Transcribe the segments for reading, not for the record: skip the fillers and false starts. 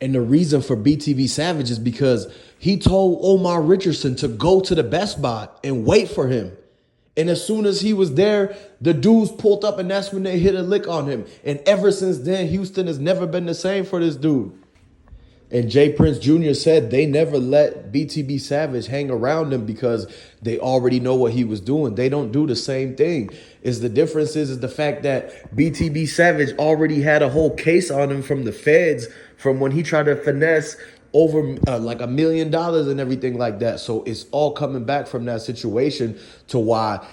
And the reason for BTB Savage is because he told Omar Richardson to go to the Best Buy and wait for him. And as soon as he was there, the dudes pulled up and that's when they hit a lick on him. And ever since then, Houston has never been the same for this dude. And jprince Jr. said they never let BTB Savage hang around them because they already know what he was doing. They don't do the same thing. The difference is the fact that BTB Savage already had a whole case on him from the feds from when he tried to finesse over like $1 million and everything like that. So it's all coming back from that situation to why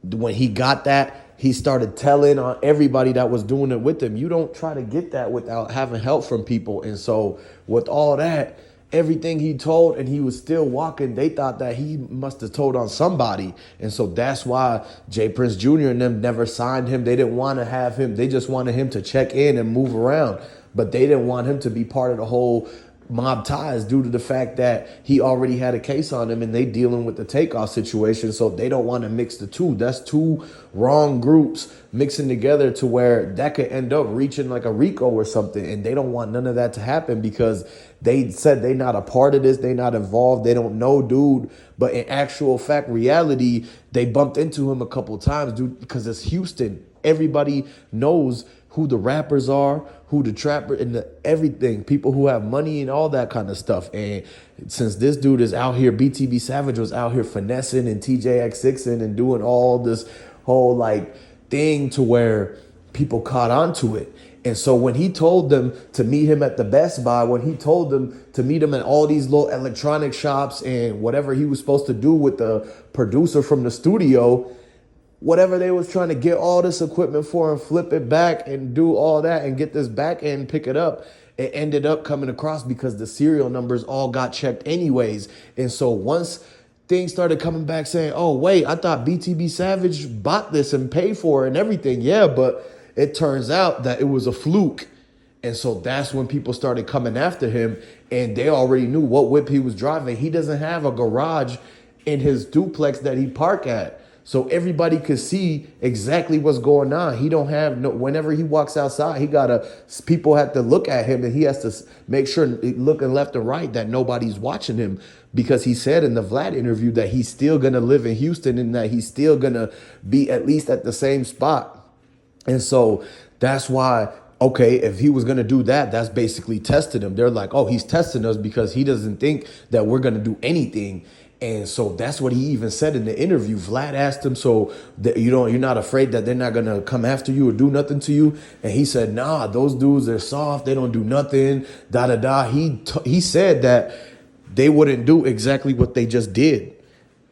when he got that, he started telling on everybody that was doing it with him. You don't try to get that without having help from people. And so with all that, everything he told and he was still walking, they thought that he must have told on somebody. And so that's why jprince Jr. and them never signed him. They didn't want to have him. They just wanted him to check in and move around. But they didn't want him to be part of the whole mob ties due to the fact that he already had a case on him and they dealing with the takeoff situation. So they don't want to mix the two. That's two wrong groups mixing together to where that could end up reaching like a RICO or something. And they don't want none of that to happen because they said they not a part of this. They not involved. They don't know dude. But in actual fact, reality, they bumped into him a couple of times, dude, because it's Houston. Everybody knows who the rappers are, who the trapper and everything, people who have money and all that kind of stuff. And since this dude is out here, BTB Savage was out here finessing and TJX6ing and doing all this whole like thing to where people caught on to it. And so when he told them to meet him at the Best Buy, when he told them to meet him at all these little electronic shops and whatever he was supposed to do with the producer from the studio, whatever they was trying to get all this equipment for and flip it back and do all that and get this back and pick it up, it ended up coming across because the serial numbers all got checked anyways. And so once things started coming back saying, oh, wait, I thought BTB Savage bought this and paid for it and everything. Yeah, but it turns out that it was a fluke. And so that's when people started coming after him and they already knew what whip he was driving. He doesn't have a garage in his duplex that he park at. So everybody could see exactly what's going on. He don't have no, whenever he walks outside, people have to look at him and he has to make sure looking left and right that nobody's watching him because he said in the Vlad interview that he's still going to live in Houston and that he's still going to be at least at the same spot. And so that's why, okay, if he was going to do that, that's basically testing him. They're like, oh, he's testing us because he doesn't think that we're going to do anything. And so that's what he even said in the interview. Vlad asked him, so that you're not afraid that they're not going to come after you or do nothing to you? And he said, nah, those dudes, they're soft. They don't do nothing, da-da-da. He said that they wouldn't do exactly what they just did.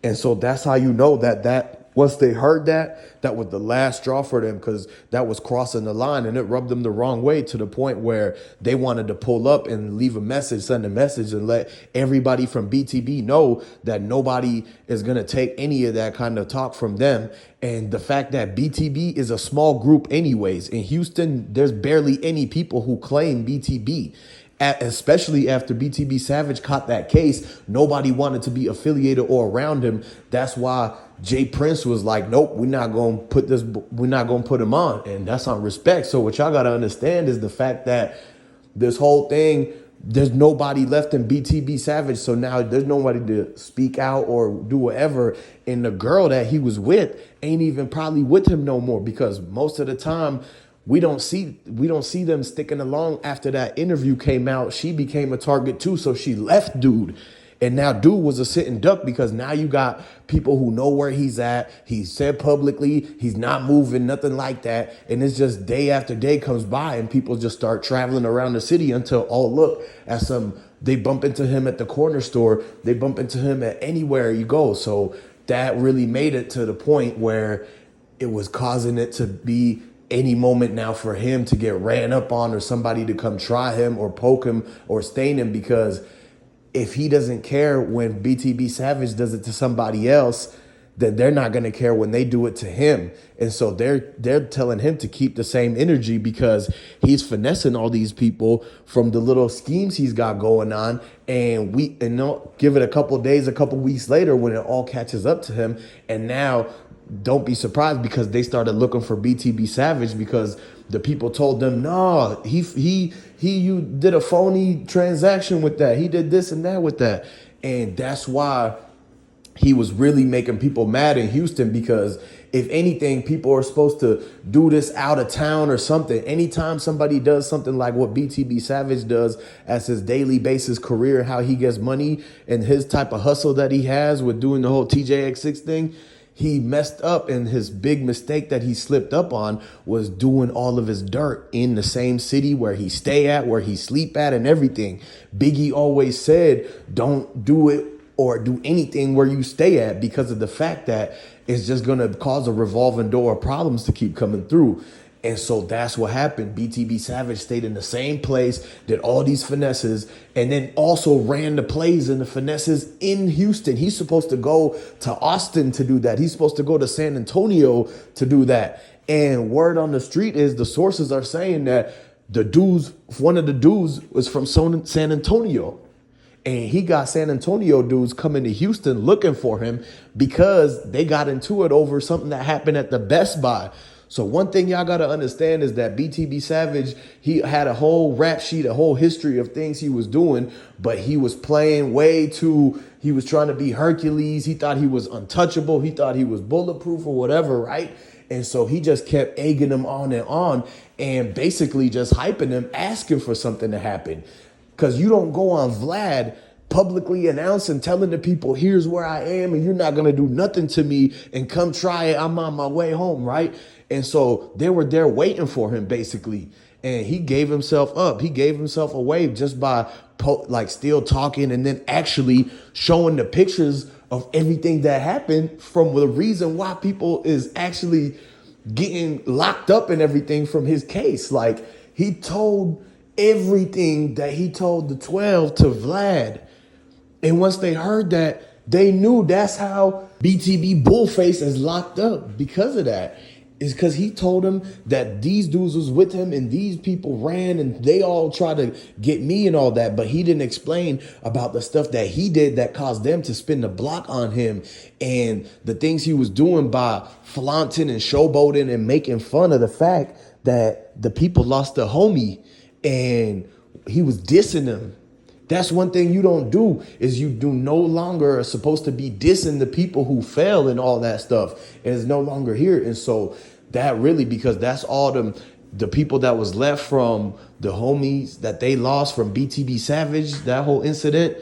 And so that's how you know that once they heard that was the last straw for them because that was crossing the line and it rubbed them the wrong way to the point where they wanted to pull up and leave a message, send a message and let everybody from BTB know that nobody is going to take any of that kind of talk from them. And the fact that BTB is a small group anyways. In Houston, there's barely any people who claim BTB. Especially after BTB Savage caught that case, nobody wanted to be affiliated or around him. That's why jprince was like, nope, we're not going to put him on. And that's on respect. So what y'all got to understand is the fact that this whole thing, there's nobody left in BTB Savage. So now there's nobody to speak out or do whatever. And the girl that he was with ain't even probably with him no more because most of the time, we don't see them sticking along after that interview came out. She became a target too, so she left dude. And now dude was a sitting duck because now you got people who know where he's at. He said publicly he's not moving, nothing like that. And it's just day after day comes by and people just start traveling around the city until, oh, look, they bump into him at the corner store. They bump into him at anywhere you go. So that really made it to the point where it was causing it to be any moment now for him to get ran up on or somebody to come try him or poke him or stain him, because if he doesn't care when BTB Savage does it to somebody else, then they're not going to care when they do it to him. And so they're telling him to keep the same energy because he's finessing all these people from the little schemes he's got going on. And give it a couple of days, a couple of weeks later when it all catches up to him. And now don't be surprised because they started looking for BTB Savage because the people told them, no, you did a phony transaction with that. He did this and that with that. And that's why he was really making people mad in Houston, because if anything, people are supposed to do this out of town or something. Anytime somebody does something like what BTB Savage does as his daily basis career, how he gets money and his type of hustle that he has with doing the whole TJX6 thing, he messed up, and his big mistake that he slipped up on was doing all of his dirt in the same city where he stay at, where he sleep at, and everything. Biggie always said, don't do it or do anything where you stay at, because of the fact that it's just going to cause a revolving door of problems to keep coming through. And so that's what happened. BTB Savage stayed in the same place, did all these finesses, and then also ran the plays and the finesses in Houston. He's supposed to go to Austin to do that. He's supposed to go to San Antonio to do that. And word on the street is, the sources are saying that one of the dudes was from San Antonio. And he got San Antonio dudes coming to Houston looking for him because they got into it over something that happened at the Best Buy. So one thing y'all got to understand is that BTB Savage, he had a whole rap sheet, a whole history of things he was doing, but he was playing he was trying to be Hercules. He thought he was untouchable. He thought he was bulletproof or whatever, right? And so he just kept egging him on and basically just hyping him, asking for something to happen. Because you don't go on Vlad publicly announcing, telling the people, here's where I am, and you're not going to do nothing to me, and come try it. I'm on my way home, right? And so they were there waiting for him, basically. And he gave himself up. He gave himself away just by still talking and then actually showing the pictures of everything that happened, from the reason why people is actually getting locked up and everything from his case. Like, he told everything that he told the 12 to Vlad. And once they heard that, they knew that's how BTB Bullface is locked up, because of that. Is because he told him that these dudes was with him and these people ran and they all tried to get me and all that. But he didn't explain about the stuff that he did that caused them to spin the block on him, and the things he was doing by flaunting and showboating and making fun of the fact that the people lost a homie, and he was dissing them. That's one thing you don't do, is you do no longer are supposed to be dissing the people who fell and all that stuff, and it's no longer here. And so that really, because that's all the people that was left from the homies that they lost from BTB Savage, that whole incident,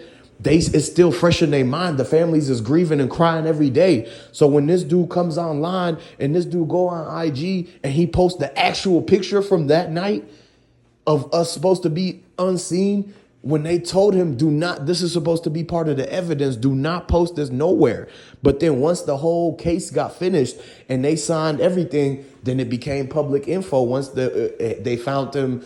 it's still fresh in their mind. The families is grieving and crying every day. So when this dude comes online and this dude go on IG and he posts the actual picture from that night of us supposed to be unseen, when they told him, this is supposed to be part of the evidence, do not post this nowhere. But then once the whole case got finished and they signed everything, then it became public info. Once they found him,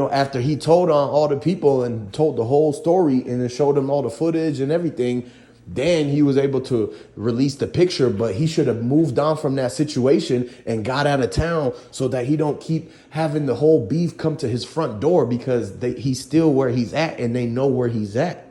after he told on all the people and told the whole story and then showed them all the footage and everything, then he was able to release the picture. But he should have moved on from that situation and got out of town so that he don't keep having the whole beef come to his front door, because he's still where he's at and they know where he's at.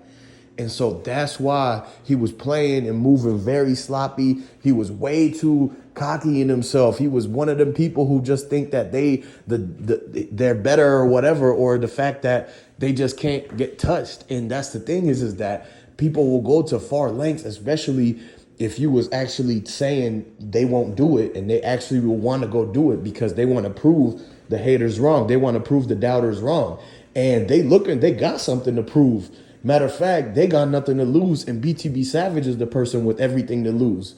And so that's why he was playing and moving very sloppy. He was way too cocky in himself. He was one of them people who just think that they're better or whatever, or the fact that they just can't get touched. And that's the thing is that people will go to far lengths, especially if you was actually saying they won't do it, and they actually will want to go do it because they want to prove the haters wrong. They want to prove the doubters wrong. And they got something to prove. Matter of fact, they got nothing to lose, and BTB Savage is the person with everything to lose.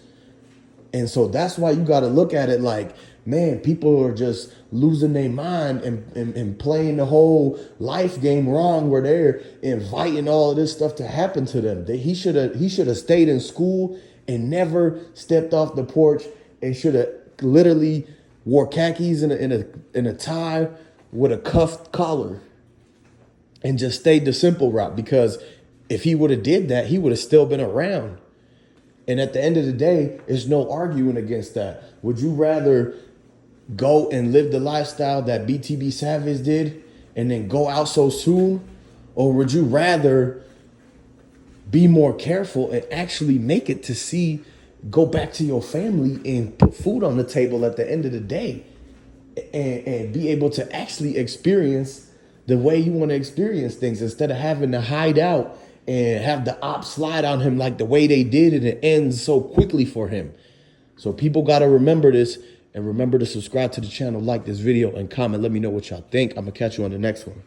And so that's why you got to look at it like, man, people are just losing their mind and playing the whole life game wrong, where they're inviting all of this stuff to happen to them. He should have stayed in school and never stepped off the porch, and should have literally wore khakis in a tie with a cuffed collar and just stayed the simple route. Because if he would have did that, he would have still been around. And at the end of the day, there's no arguing against that. Would you rather go and live the lifestyle that BTB Savage did and then go out so soon? Or would you rather be more careful and actually make it to go back to your family and put food on the table at the end of the day? and be able to actually experience the way you want to experience things instead of having to hide out and have the ops slide on him like the way they did, and it ends so quickly for him. So people got to remember this, and remember to subscribe to the channel, like this video, and comment. Let me know what y'all think. I'm going to catch you on the next one.